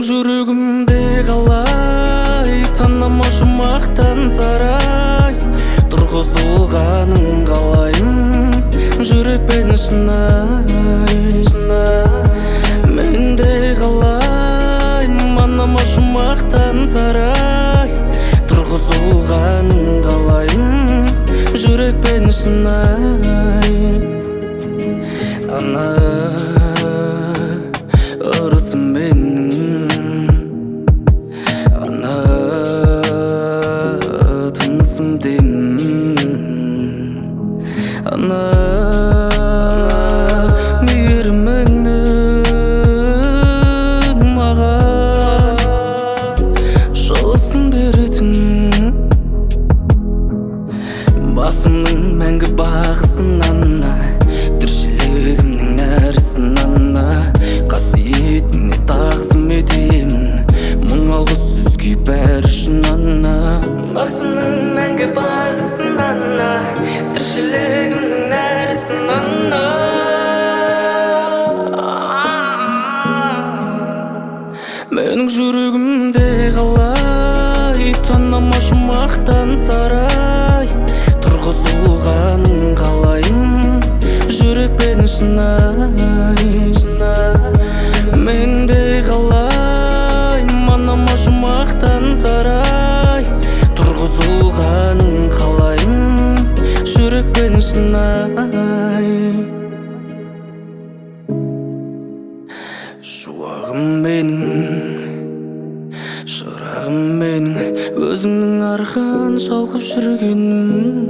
Менің жүрегімде қалай танама жұмақтан сарай тұрғызылғанын қалайым жүрекпен шынай менде қалай манама жұмақтан сарай тұрғызылғанын қалайым жүрекпен шынай ана ырысым менің ана тынысым деймін ана мейіріміңнің маған жылысын беретін басымның мәңгі бағысын ана тіршілігімнің нәрісін ана қасиетіңе тағзым етемін мың алғыс сөзге бәрі үшін ана басымның мәңгі бағысын ана тіршілігімнің нәрісін ана менің жүрегімде қалай танама жұмақтан сарай тұрғызылғанын қалайым жүрекпен шынай менде қалай манама жұмақтан сарай тұрғызылғанын қалайым жүрекпен шынай шуағым менің шырағым менің өзіңнің арқан шалқып жүргенім